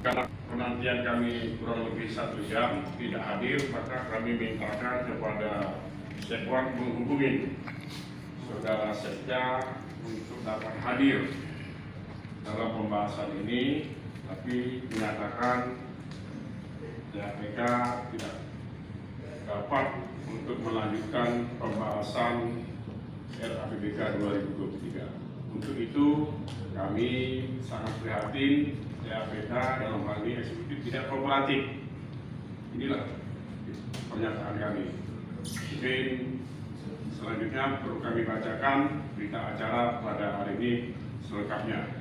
Karena penantian kami kurang lebih 1 jam tidak hadir, maka kami mintakan kepada Sekwan menghubungi saudara Sekda untuk dapat hadir dalam pembahasan ini, tapi menyatakan KPK tidak dapat untuk melanjutkan pembahasan RAPBK 2023. Untuk itu kami sangat prihatin KPK dalam hal ini eksekutif tidak kooperatif. Inilah pernyataan kami. Mungkin selanjutnya perlu kami bacakan berita acara pada hari ini selengkapnya.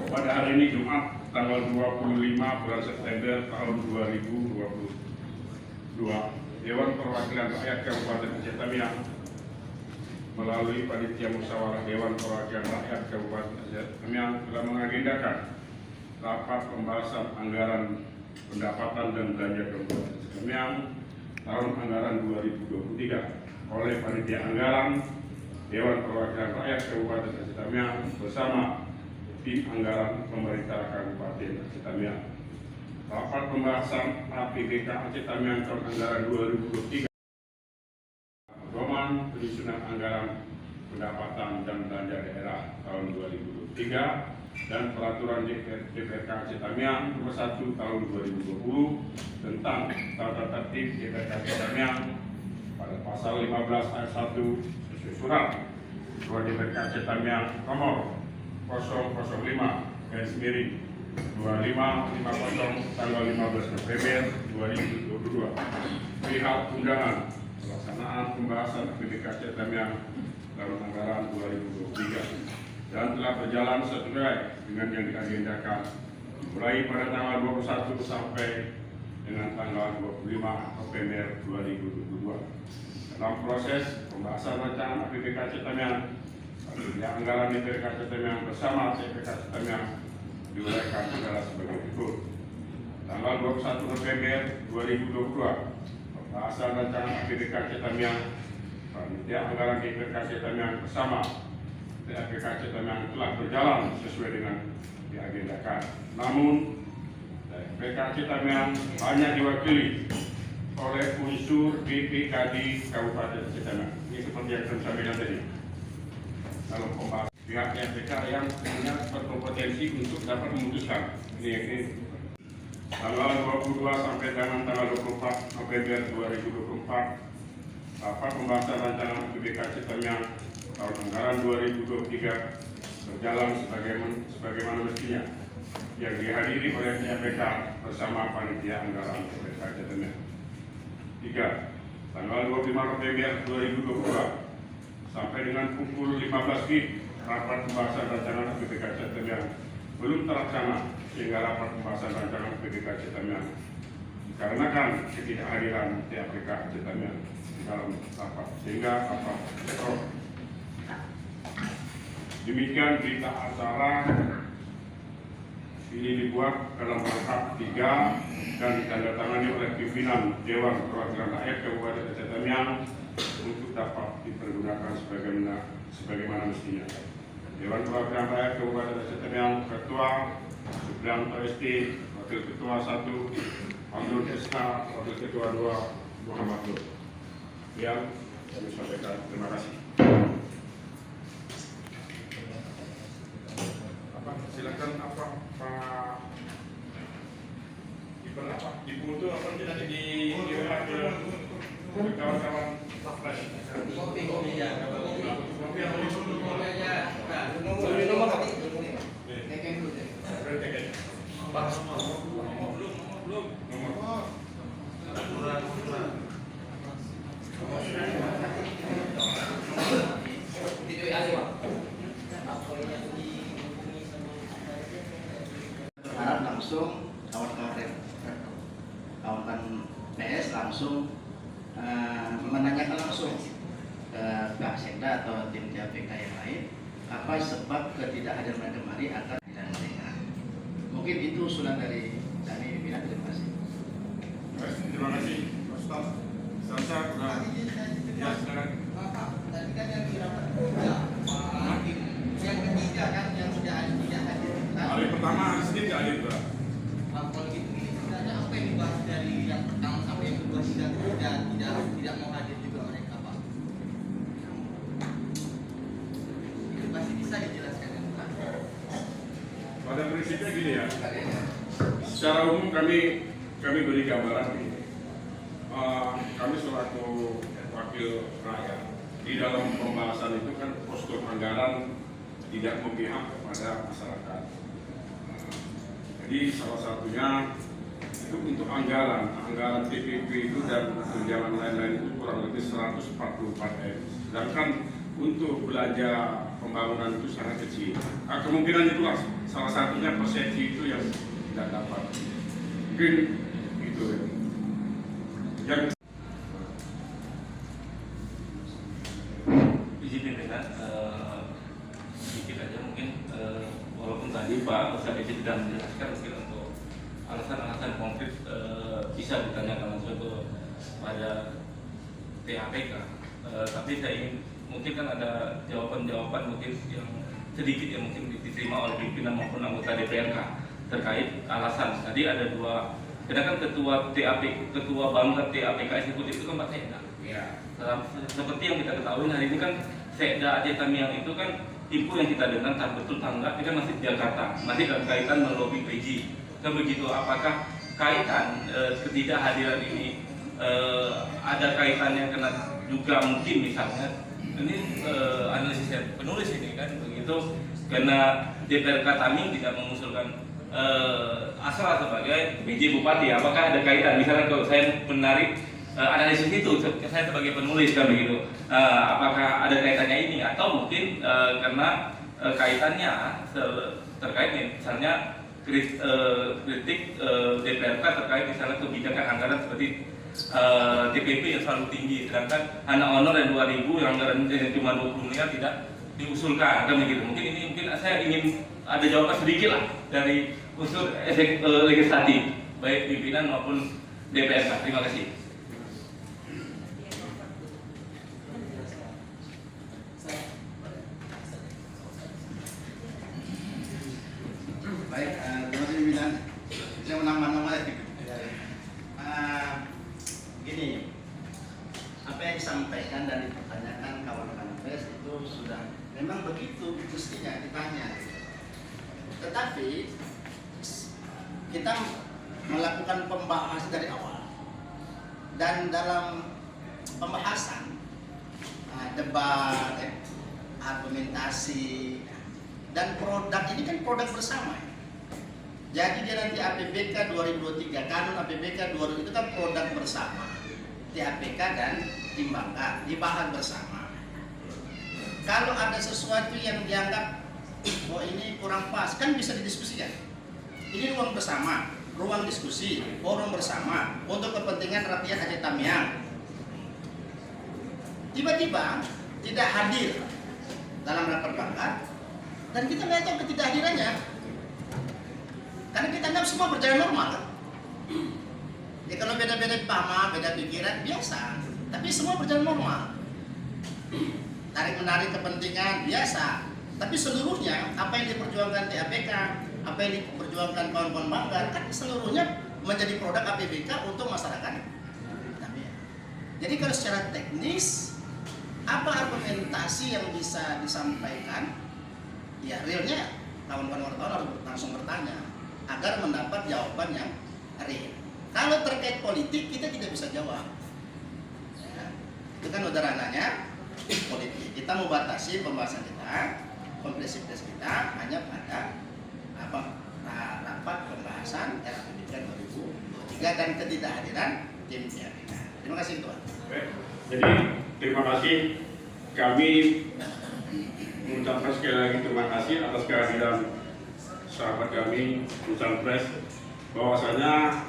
Pada hari ini Jumat tanggal 25 bulan September tahun 2022, Dewan Perwakilan Rakyat Kabupaten Aceh Tamiang melalui Panitia Musyawarah Dewan Perwakilan Rakyat Kabupaten Aceh Tamiang telah mengagendakan rapat pembahasan anggaran pendapatan dan belanja Kabupaten Aceh Tamiang tahun anggaran 2023 oleh Panitia Anggaran Dewan Perwakilan Rakyat Kabupaten Aceh Tamiang bersama tim anggaran pemerintah Kabupaten Aceh Tamiang. Rapat pembahasan APBK Aceh Tamiang tahun anggaran 2023, pedoman penyusunan anggaran pendapatan dan belanja daerah tahun 2023 dan peraturan DPRK Aceh Tamiang nomor 1 tahun 2020 tentang tata tertib DPRK Aceh Tamiang pada pasal 15 ayat 1 sesuai surat Ketua DPRK Aceh Tamiang nomor 005-2550 tanggal 15 November 2022 perihal undangan pelaksanaan pembahasan APBK Aceh Tamiang dalam anggaran 2023 dan telah berjalan sesuai dengan yang diagendakan mulai pada tanggal 21 sampai dengan tanggal 25 November 2022. Dalam proses pembahasan rancangan APBK Aceh Tamiang, Panitia Anggaran DPRK Aceh Tamiang bersama CPK Aceh Tamiang diuraikan adalah sebagai berikut. Tanggal 21 November 2022, pembahasan rancangan APBK Aceh Tamiang, Panitia Anggaran DPRK Aceh Tamiang bersama TAPK Cetamiang telah berjalan sesuai dengan diagendakan. Namun TAPK Cetamiang hanya diwakili oleh unsur BPKD Kabupaten Cetamiang. Ini seperti yang saya sampaikan tadi. Kalau pembahasan pihak TAPK yang punya berkompetensi untuk dapat memutuskan ini tanggal 22 sampai dengan tanggal 24 November 2024 rapat pembahasan rancangan APBK Cetamiang tahun anggaran 2023 berjalan sebagaimana mestinya yang dihadiri oleh TAPK bersama panitia anggaran APBK Cetamiang. 3. Tanggal 25 November 2022 sampai dengan pukul 15 WIB rapat pembahasan rancangan APBK Cetamiang belum terlaksana sehingga rapat pembahasan rancangan APBK Cetamiang dikarenakan ketidakhadiran TAPK Cetamiang di dalam rapat sehingga rapat besok. Demikian berita acara ini dibuat dalam rangka 3 dan ditandatangani oleh pimpinan Dewan Perwakilan Rakyat Kabupaten Cetamiang untuk dapat dipergunakan sebagaimana mestinya. Dewan Perwakilan Rakyat Kabupaten Cetamiang, Ketua Supriyanto ST, Wakil Ketua 1 Amrul SK, Wakil Ketua 2 Muhammad Nur. Yang kami sampaikan, terima kasih. Silakan Pak Ibu itu apa nanti di kawan-kawan kopi ya. Langsung kawan-kawan PS langsung menanyakan langsung ke Pak Sekda atau tim TAPK yang lain apa sebab ketidakhadiran mereka kemari akan tidak ringan. Mungkin itu usulan dari kami pimpinan. Terima kasih. Terima kasih, Ustaz. Saya sudah ya sekarang. Tadi kan yang dirapat yang ketiga kan yang sudah tidak hadir. Hari pertama hari Senin tidak hadir, Pak. Kalau gitu ini sebenarnya apa yang dibahas dari yang pertama sampai yang kedua tidak mau hadir juga mereka, Pak? Itu pasti bisa dijelaskan kan, Pak? Pada prinsipnya gini ya. Secara umum kami beri gambaran ini. Kami selaku wakil rakyat di dalam pembahasan itu kan postur anggaran tidak memihak kepada masyarakat. Jadi salah satunya itu untuk anggaran TPP itu dan tunjangan lain-lain itu kurang lebih 144 M. Sedangkan untuk belanja pembangunan itu sangat kecil. Kemungkinan itulah salah satunya persepsi itu yang tidak dapat. Mungkin itu yang izin dengan sedikit aja mungkin walaupun tadi Pak Ustaz Edi sudah menjelaskan mungkin untuk alasan-alasan konkret bisa ditanyakan langsung pada TAPK, tapi saya ingin mungkin kan ada jawaban-jawaban mungkin yang sedikit yang mungkin diterima oleh pimpinan maupun anggota DPRK terkait alasan. Tadi ada dua, sedangkan ketua bangsa TAPK eksekutif itu kan Pak Sekda. ya. Seperti yang kita ketahui hari ini kan Sekda Cetamiang itu kan info yang kita dengar tak betul tangga, itu kan masih di Jakarta, masih dalam kaitan melobi PJ. Kan begitu, apakah kaitan ketidakhadiran ini ada kaitannya karena juga mungkin misalnya ini analisis penulis ini kan begitu karena DPRK Taming tidak mengusulkan Asra sebagai PJ Bupati, apakah ada kaitan? Misalnya kalau saya menarik analisis itu, saya sebagai penulis kan begitu, apakah ada kaitannya ini atau mungkin karena kaitannya terkait misalnya kritik DPRK terkait misalnya kebijakan anggaran seperti TPP yang selalu tinggi, sedangkan anak honor yang 2000 yang anggaran cuma 20 miliar tidak diusulkan kan begitu. Mungkin ini saya ingin ada jawaban sedikit lah dari unsur legislatif baik pimpinan maupun DPRK. Terima kasih. Baik, terima kasih pimpinan. Saya menambah-nambah lagi. Gini, apa yang disampaikan dan dipertanyakan kawan-kawan pers itu sudah memang begitu mestinya ditanya. Tetapi kita melakukan pembahasan dari awal dan dalam pembahasan debat, argumentasi dan produk ini kan produk bersama. Jadi dia nanti APBK 2023, kanun APBK 2000 itu kan produk bersama. TAPK dan Timbangka dibahas bersama. Kalau ada sesuatu yang dianggap ini kurang pas, kan bisa didiskusikan. Ini ruang bersama, ruang diskusi, forum bersama untuk kepentingan rakyat Aceh Tamiang. Tiba-tiba tidak hadir dalam rapat banggar dan kita nggak tahu ketidakhadirannya. Karena kita anggap semua berjalan normal. Ya kalau beda-beda paham, beda pikiran biasa, tapi semua berjalan normal. Tarik-menarik kepentingan biasa, tapi seluruhnya apa yang diperjuangkan TAPK, apa yang diperjuangkan kawan-kawan banggar kan seluruhnya menjadi produk APBK untuk masyarakat. Jadi kalau secara teknis apa argumentasi yang bisa disampaikan, ya realnya kawan-kawan wartawan harus langsung bertanya agar mendapat jawaban yang real. Kalau terkait politik kita tidak bisa jawab. Ya, itu kan udah ranahnya politik. Kita mau batasi pembahasan kita, kompleksitas kita hanya pada rapat pembahasan RAPBK 2023 dan ketidakhadiran tim TAPK. Terima kasih Tuan. Jadi terima kasih, kami mengucapkan sekali lagi terima kasih atas kehadiran sahabat kami Insan Press, bahwasanya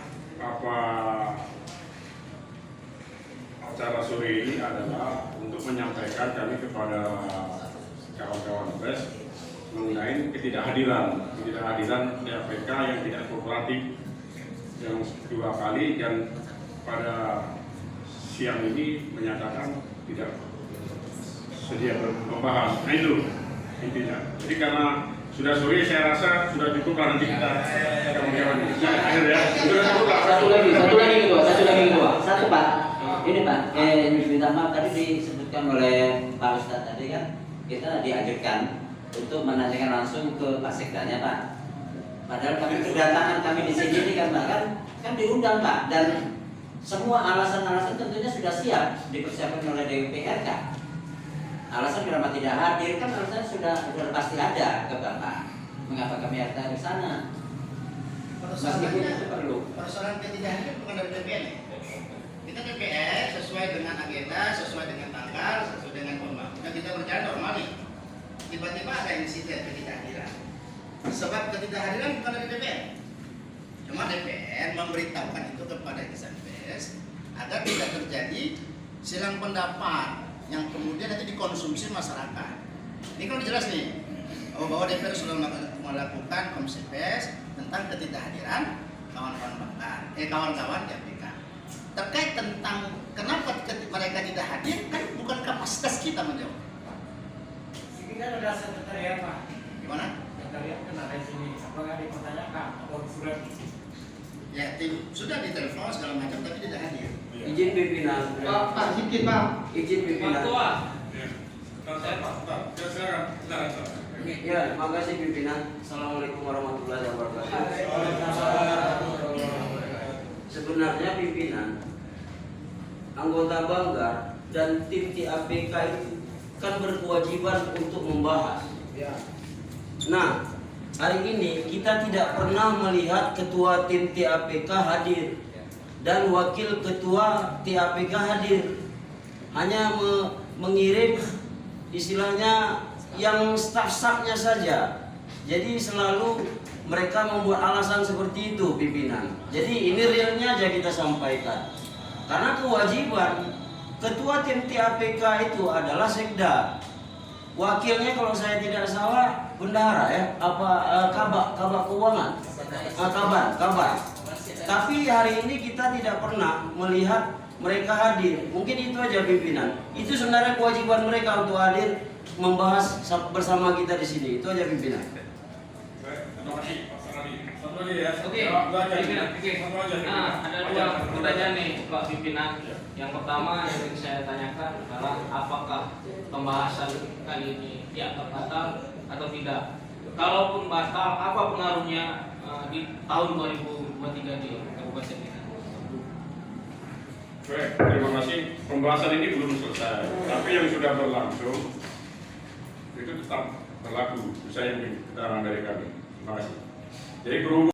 acara sore ini adalah untuk menyampaikan kami kepada kawan-kawan press mengenai ketidakhadiran TAPK yang tidak kooperatif yang 2 kali, dan pada siang ini menyatakan tidak sedia membahas. Nah itu intinya. Jadi karena sudah sore, saya rasa sudah cukup lah nanti kita kawan-kawan. Akhir ya. Satu lagi ketua. Satu Pak. Ini Pak, minta maaf tadi disebutkan oleh Pak Ustadz tadi kan kita diajarkan untuk menanyakan langsung ke Pak Sekdanya Pak. Padahal kedatangan kami di sini ini kan Pak kan diundang Pak, dan semua alasan-alasan tentunya sudah siap dipersiapkan oleh DPR kan. Alasan kenapa tidak hadir kan alasan sudah pasti ada ke Bapak. Mengapa kami harus ada di sana? Meskipun itu perlu. Persoalan ketidakhadiran bukan dari DPR. Kita DPR sesuai dengan agenda, sesuai dengan tanggal, sesuai dengan pembangunan kita berjalan normal nih. Tiba-tiba ada insiden ketidakhadiran. Sebab ketidakhadiran bukan dari DPR. Cuma DPR memberitahukan itu kepada Insan Pers agar tidak terjadi silang pendapat yang kemudian nanti dikonsumsi masyarakat. Ini kan jelas nih bahwa DPR sudah melakukan konferensi pers tentang ketidakhadiran kawan-kawan TAPK. Terkait tentang kenapa mereka tidak hadir, kan bukan kapasitas kita menjawab. Ini kan ada sekretariat Pak. Gimana? Sekretariat kan ada di sini. Apakah dipertanyakan atau surat? Ya, sudah ditelepon segala macam tapi tidak hadir. Izin pimpinan. Pak, sedikit Pak. Izin pimpinan. Ya, terima kasih pimpinan. Assalamualaikum warahmatullahi wabarakatuh. Sebenarnya pimpinan, anggota banggar dan tim TAPK itu kan berkewajiban untuk membahas. Nah, hari ini kita tidak pernah melihat ketua tim TAPK hadir dan wakil ketua TAPK hadir, hanya mengirim istilahnya yang staf-stafnya saja. Jadi selalu mereka membuat alasan seperti itu pimpinan. Jadi ini realnya aja kita sampaikan. Karena kewajiban ketua tim TAPK itu adalah Sekda. Wakilnya kalau saya tidak salah bendahara ya, kabak keuangan. Kabar. Tapi hari ini kita tidak pernah melihat mereka hadir. Mungkin itu aja pimpinan. Itu sebenarnya kewajiban mereka untuk hadir membahas bersama kita di sini. Itu aja pimpinan. Baik, terima kasih Pak Sanadi. Satu lagi ya. Oke, Dua aja. pimpinan. Satu aja. Nah, ada dua pertanyaan nih Pak Pimpinan. Yang pertama yang ingin saya tanyakan adalah apakah pembahasan kali ini dianggap batal atau tidak? Kalaupun batal, apa pengaruhnya di tahun 2023 di Kabupaten ini? Baik, terima kasih. Pembahasan ini belum selesai, tapi yang sudah berlangsung itu tetap berlaku. Saya ingin keterangan dari kami. Terima kasih. Jadi berhubung